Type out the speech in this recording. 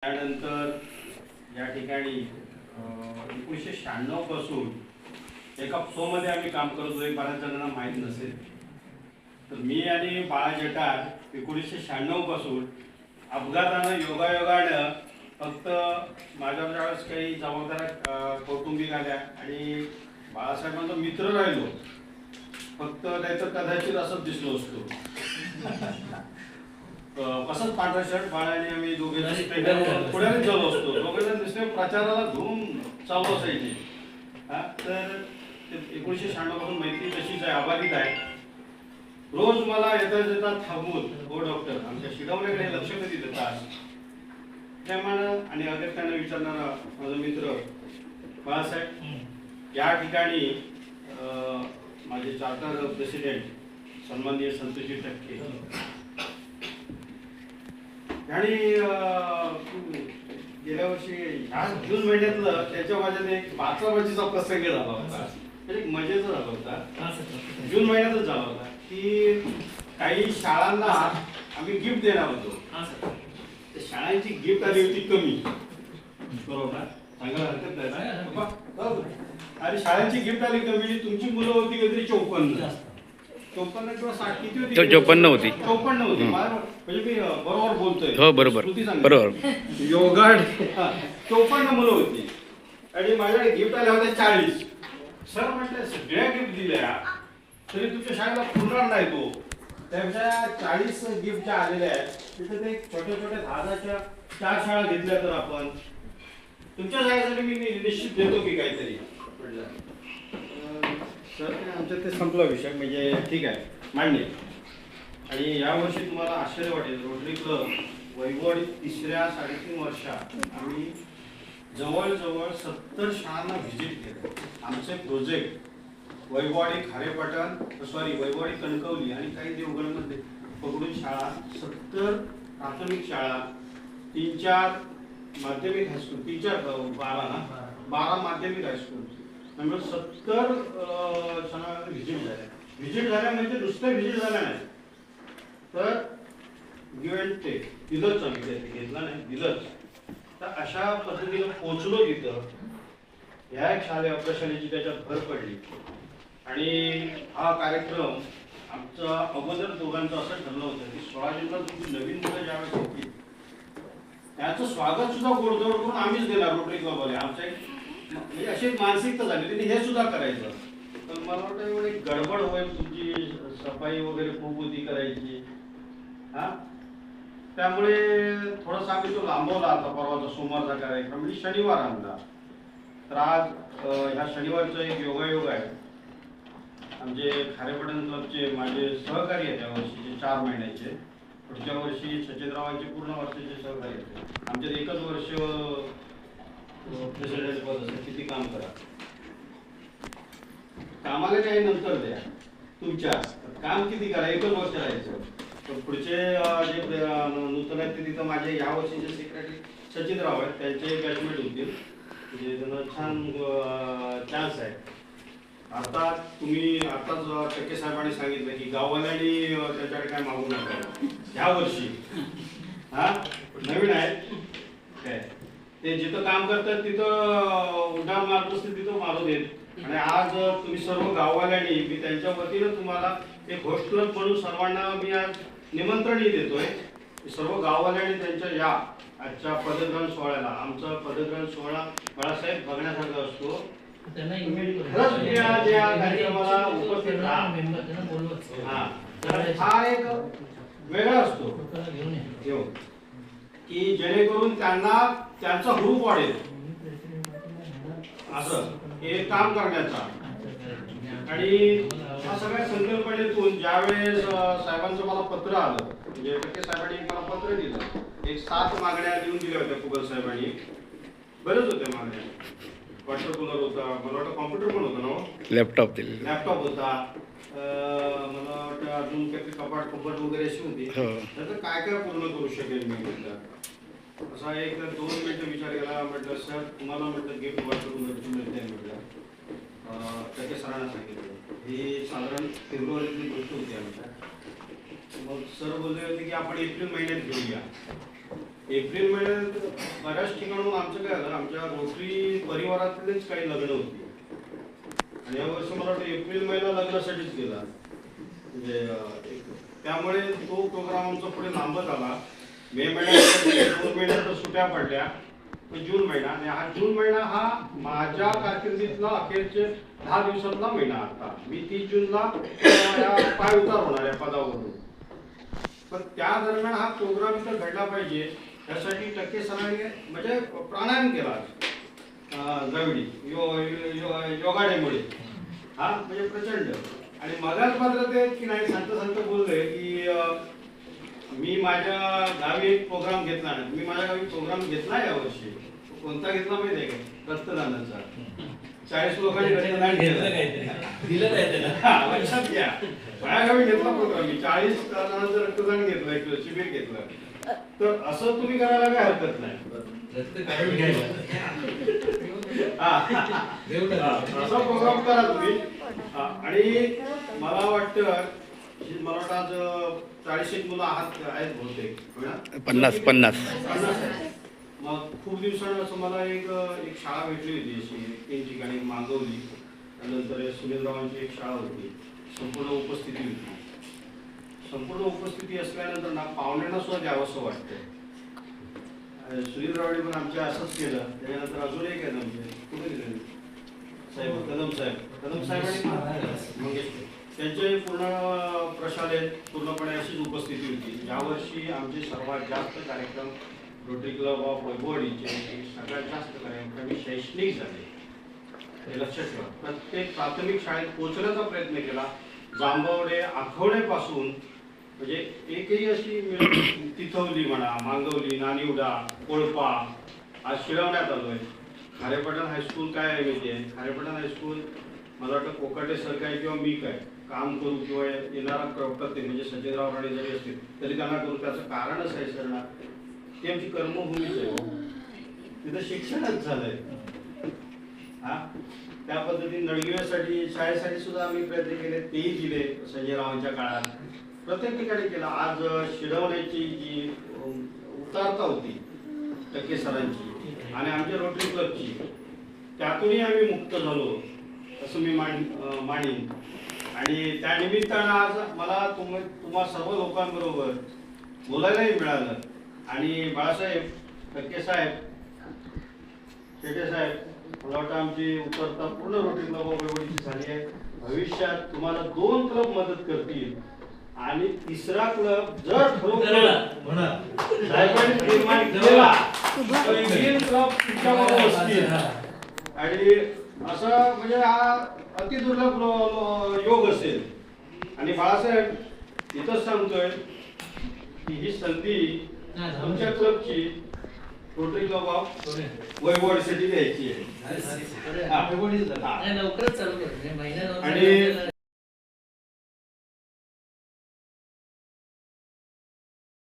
त्यानंतर या ठिकाणी 1996 पासून एका शोमध्ये आम्ही काम करतो. बऱ्याच जणांना माहीत नसेल तर मी आणि बाळा जटार 1996 पासून अपघातानं योगायोगानं फक्त माझ्या ज्यावेळेस काही जबाबदाऱ्या कौटुंबिक आल्या आणि बाळासाहेबांचा मित्र राहिलो फक्त, नाहीतर कदाचित असंच दिसलो असतो. असंच पांढरा शर्ट बाळाने आम्ही दोघे पुढे झालो असतो. दोघेजण दिसले प्रचाराला धूम चालू असायची. तर 1996 पासून मैत्री तशीच आहे, अबाधित आहे. रोज मला येता येता थांबून हो डॉक्टर आमच्या शिकवण्याकडे लक्ष कधी देतात त्यामुळे आणि अगत्यानं विचारणारा माझा मित्र बाळासाहेब. या ठिकाणी माझे चार्टर प्रेसिडेंट सन्माननीय संतोषजी टक्के आणि गेल्या वर्षी ह्या जून महिन्यातलं त्याच्या माझ्यात एक बाचाबाजीचा प्रसंग झाला होता. एक मजेचा झाला होता. जून महिन्यातच झाला होता की काही शाळांना आम्ही गिफ्ट देणार होतो. शाळांची गिफ्ट आली होती कमी, बरोबर सांगायला हरकत नाही ना. आणि शाळांची गिफ्ट आली कमी. तुमची मुलं होती काहीतरी 54 किंवा 60 किती होती? 54 होती. 54 होती. म्हणजे मी बरोबर बोलतोय? हो बरोबर बरोबर. योगाड 54 मुलं होती आणि माझ्याकडे गिफ्ट आल्या होत्या 40. सर म्हटलं सगळ्या गिफ्ट दिल्या तरी तुमच्या शाळेला पुरणार नाही तो. त्यापेक्षा 40 गिफ्ट ज्या आलेल्या आहेत तिथे ते छोट्या छोट्या 10च्या 4 शाळा घेतल्या तर आपण तुमच्या शाळेसाठी मी निश्चित देतो की काहीतरी म्हटलं. सर आमच्या ते संपला विषय, म्हणजे ठीक आहे मान्य. आणि यावर्षी तुम्हाला आश्चर्य वाटेल, रोटरी क्लब वैभववाडी 3.5 वर्षात आम्ही जवळजवळ 70 शाळांना व्हिजिट केलं. आमचे प्रोजेक्ट वैभववाडी वैभववाडी कणकवली आणि काही देवगडमध्ये पकडून शाळा 70 प्राथमिक शाळा, 3-4 माध्यमिक हायस्कूल, 12 माध्यमिक हायस्कूल, त्यामुळे 70 शाळा व्हिजिट झाल्या. व्हिजिट झाल्या म्हणजे नुसतं व्हिजिट झाल्या नाही तर गिव्ह अँड टेक दिलंच आम्ही, घेतलं नाही दिलंच. तर अशा पद्धतीनं पोहोचलो तिथं. ह्या एक आपल्या शाळेची त्याच्यात भर पडली आणि हा कार्यक्रम आमचा अगोदर दोघांचं असं ठरलं होतं की 16 जूनला तुमची नवीन मुलं ज्यावेळेस होती त्याचं स्वागत सुद्धा गोडधोड करून आम्हीच देणार रोटरी क्लबवाले. आमच्या म्हणजे अशी मानसिकता झाली त्यांनी हे सुद्धा करायचं. तर मला वाटतं एवढी गडबड होईल, तुमची सफाई वगैरे खूप होती करायची. त्यामुळे थोडासा आम्ही तो लांबवला. आता परवाचा सोमवारचा कार्यक्रम म्हणजे शनिवार आणला. तर आज ह्या शनिवारचा एक योगायोग आहे. आमचे खारेपाटण क्लबचे माझे सहकारी आहेत या वर्षीचे 4 महिन्याचे. पुढच्या वर्षी सचिनरावांचे पूर्ण वर्षाचे सहकारी आहेत. आमच्यात एकच वर्ष प्रेसिडेंट पद असं किती काम करा, कामाला काही नंतर द्या. तुमच्या काम किती करा, एकच वर्ष राहायचं. तर पुढचे जे नूतन आहेत ते तिथं माझे या वर्षीचे सेक्रेटरी सचिनराव आहेत, त्यांचे बॅचमेट होतील. म्हणजे त्यांना छान चान्स आहे. अर्थात तुम्ही आताच टक्के साहेबांनी सांगितलं की गाववाल्यांनी त्याच्याकडे काय मागू नका ह्या वर्षी. नवीन आहे काय ते जिथं काम करतात तिथं उड्डाण मारत असतील तिथं मारू देत. आणि आज तुम्ही सर्व गाववाल्यांनी मी त्यांच्या वतीनं तुम्हाला एक होस्ट क्लब म्हणून सर्वांना मी आज निमंत्रणही देतोय. सर्व गाववाल्यांनी त्यांच्या या आजच्या पदग्रहण सोहळ्याला, आमचा पदग्रहण सोहळा बाळासाहेब बघण्यासारखा असतो. कार्यक्रमाला उपस्थित हा एक वेगळा असतो की जेणेकरून त्यांना त्यांचा ग्रुप वाढेल असं हे काम करण्याचा. आणि हा सगळ्या संकल्पनेतून ज्यावेळेस साहेबांचं मला पत्र आलं, म्हणजे टक्के साहेबांनी मला पत्र दिलं. एक 7 मागण्या देऊन दिल्या होत्या कुबल साहेबांनी. बरेच होत्या मागण्या. वॉटर कूलर होता, मला वाटतं कॉम्प्युटर पण होता ना, लॅपटॉप होता, मला वाटतं अजून काही कपाट वगैरे अशी होती. त्याचं काय काय पूर्ण करू शकेल मी म्हटलं. असा एक 2 मिनिटं विचार केला. म्हटलं सर तुम्हाला म्हटलं गिफ्ट वॉटर कूलरची मिळते म्हटलं. टक्के सरांना सांगितलं. ही साधारण फेब्रुवारीतली गोष्ट होती आमच्या. मग सर बोलले होते की आपण एप्रिल महिन्यात घेऊया. एप्रिल महिन्यात बऱ्याच ठिकाणून आमचं काय झालं, आमच्या रोटरी परिवारातलेच काही लग्न होती आणि यावर्षी मला वाटतं एप्रिल महिना लग्नासाठीच गेला. म्हणजे त्यामुळे तो प्रोग्राम आमचा पुढे लांबत आला. मे महिन्यात 2 महिन्यात सुट्ट्या पडल्या, जून महिना, आणि हा जून महिना हा माझ्या कारकिर्दीतला अखेरचे 10 दिवसातला महिना. आता मी 30 जूनला पाय उतार होणार आहे पदावरून, पण त्या दरम्यान हा प्रोग्राम इथं घडला पाहिजे यासाठी टक्के सरांनी म्हणजे प्राणायाम केला द्रविडी योगाडेमुळे. हा म्हणजे प्रचंड. आणि मगाच मात्र ते की नाही संत बोलले की मी माझ्या गावी एक प्रोग्राम घेतला नाही. मी माझ्या गावी प्रोग्राम घेतला यावर्षी. कोणता घेतला माहिती आहे का? रक्तदानाचा. 40 लोकांनी रक्तदान दिलं लक्षात घ्या. माझ्या गावी घेतला प्रोग्राम मी 40 जणांचं रक्तदान घेतलं, एक शिबिर घेतलं. तर असं तुम्ही करायला काय हरकत नाही. असा प्रोग्राम करा तुम्ही. आणि मला वाटतं आज 40 मुलं आहेत बहुतेक, 50. मग खूप दिवसांनी मला एक शाळा भेटली होती अशी 3 ठिकाणी, मागवली. त्यानंतर सुनीलरावांची एक शाळा होती, संपूर्ण उपस्थिती होती. संपूर्ण उपस्थिती असल्यानंतर ना पाहुण्यांना सुद्धा द्यावंसं वाटतं. सुनीलरावांनी पण आमच्या असंच केलं. त्याच्यानंतर अजून एक आहे आमचे कुठे गेले साहेब, कदम साहेबांनी मंगेश त्यांचे पूर्ण प्रशालेत पूर्णपणे अशीच उपस्थिती होती. यावर्षी आमचे सर्वात जास्त कार्यक्रम रोटरी क्लब ऑफ वैभववाडीचे सगळ्यात जास्त कार्यक्रम शैक्षणिक झाले. हे लक्षात ठेवा. प्रत्येक प्राथमिक शाळेत पोहोचण्याचा प्रयत्न केला. जांभवडे आठवड्यापासून म्हणजे एकही अशी तिथवली म्हणा, मांगवली, नानिवडा, कोळपा आज शिळवण्यात आलोय. खारेपाटण हायस्कूल काय आहे माहिती आहे? खारेपाटण हायस्कूल मला वाटतं कोकाटे सर काय किंवा मी काय काम करू किंवा येणारा प्रत्येक म्हणजे सचिनराव राणे जरी असतील तरी त्यांना करू, त्याचं कारणच आहे सर ना, ती आमची कर्मभूमीच आहे. तिथं शिक्षणच झालंय. हा त्या पद्धतीने नडगिव्यासाठी शाळेसाठी सुद्धा आम्ही प्रयत्न केले, तेही दिले संजयरावांच्या काळात. प्रत्येक ठिकाणी केला. आज शिडवण्याची जी उतारता होती टक्के सरांची आणि आमच्या रोटरी क्लबची, त्यातूनही आम्ही मुक्त झालो असं मी मानीन. आणि त्या निमित्तानं आज मला तुम्हा सर्व लोकांबरोबर बोलायलाही मिळालं. आणि बाळासाहेब टक्के साहेब, शेटे साहेब, मला वाटतं आमची उत्तरता पूर्ण रोटरी क्लब ऑफ वैभववाडीची झाली आहे. भविष्यात तुम्हाला 2 क्लब मदत करतील आणि 3रा क्लब जर साहेबांनी निर्माण केला तर 3 क्लब तुमच्याबरोबर असतील. आणि असं म्हणजे हा अतिदुर्लभ योग असेल. आणि बाळासाहेब इथंच सांगतोय की ही संधी तुमच्या क्लबची रोटरी क्लब ऑफ वैभववाडीसाठी द्यायची आहे. लवकरच चालू करू. आणि